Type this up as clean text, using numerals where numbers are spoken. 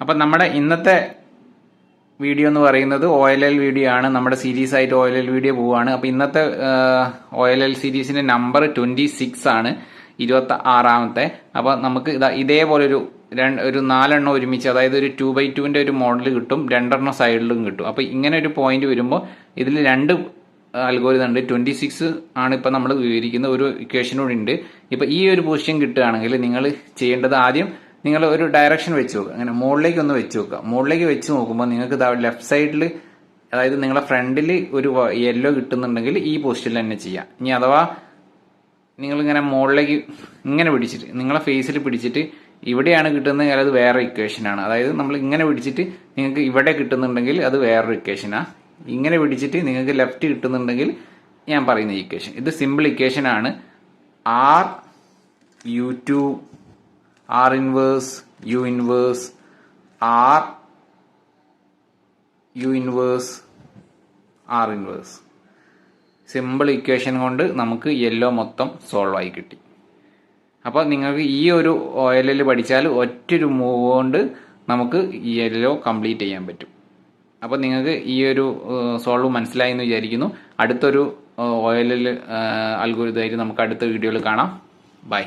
അപ്പം നമ്മുടെ ഇന്നത്തെ വീഡിയോ എന്ന് പറയുന്നത് OLL വീഡിയോ ആണ്. നമ്മുടെ സീരീസ് ആയിട്ട് OLL വീഡിയോ പോവുകയാണ്. അപ്പോൾ ഇന്നത്തെ OLL സീരീസിന്റെ നമ്പർ 26 ആണ്, 26ാമത്തെ. അപ്പോൾ നമുക്ക് ഇതേപോലെ ഒരു 4 എണ്ണം ഒരുമിച്ച്, അതായത് ഒരു 2x2ന്റെ ഒരു മോഡൽ കിട്ടും, 2 എണ്ണം സൈഡിലും കിട്ടും. അപ്പോൾ ഇങ്ങനെ ഒരു പോയിന്റ് വരുമ്പോൾ ഇതിൽ 2 അൽഗോരിതം ഉണ്ട്. 26 ആണ് ഇപ്പം നമ്മൾ വിവരിക്കുന്ന ഒരു ഇക്വേഷൻ കൂടി ഉണ്ട്. ഇപ്പം ഈ ഒരു പൊസിഷൻ കിട്ടുകയാണെങ്കിൽ നിങ്ങൾ ചെയ്യേണ്ടത് ആദ്യം നിങ്ങൾ ഒരു ഡയറക്ഷൻ വെച്ച് നോക്കുക. അങ്ങനെ മുകളിലേക്ക് ഒന്ന് വെച്ച് നോക്കുക. മുകളിലേക്ക് വെച്ച് നോക്കുമ്പോൾ നിങ്ങൾക്ക് ലെഫ്റ്റ് സൈഡിൽ, അതായത് നിങ്ങളുടെ ഫ്രണ്ടിൽ ഒരു യെല്ലോ കിട്ടുന്നുണ്ടെങ്കിൽ ഈ പൊസിഷനിൽ തന്നെ ചെയ്യാം. ഇനി അഥവാ നിങ്ങളിങ്ങനെ മുകളിലേക്ക് ഇങ്ങനെ പിടിച്ചിട്ട് നിങ്ങളെ ഫേസിൽ പിടിച്ചിട്ട് ഇവിടെയാണ് കിട്ടുന്നതെങ്കിൽ അത് വേറെ ഇക്വേഷനാണ്. അതായത് നമ്മൾ ഇങ്ങനെ പിടിച്ചിട്ട് നിങ്ങൾക്ക് ഇവിടെ കിട്ടുന്നുണ്ടെങ്കിൽ അത് വേറൊരു ഇക്വേഷനാണ്. ഇങ്ങനെ പിടിച്ചിട്ട് നിങ്ങൾക്ക് ലെഫ്റ്റ് കിട്ടുന്നുണ്ടെങ്കിൽ ഞാൻ പറയുന്ന ഇക്വേഷൻ. ഇത് സിമ്പിൾ ഇക്വേഷൻ ആണ്. RU2 R inverse U inverse R U inverse R inverse. Simple equation കൊണ്ട് നമുക്ക് യെല്ലോ മൊത്തം സോൾവ് ആയി കിട്ടി. അപ്പോൾ നിങ്ങൾക്ക് ഈ ഒരു OLL പഠിച്ചാൽ ഒറ്റൊരു മൂവ് കൊണ്ട് നമുക്ക് യെല്ലോ കംപ്ലീറ്റ് ചെയ്യാൻ പറ്റും. അപ്പോൾ നിങ്ങൾക്ക് ഈ ഒരു സോൾവ് മനസ്സിലായി എന്ന് വിചാരിക്കുന്നു. അടുത്തൊരു OLL അൽഗോരിതമായിട്ട് നമുക്ക് അടുത്ത വീഡിയോയിൽ കാണാം. ബൈ.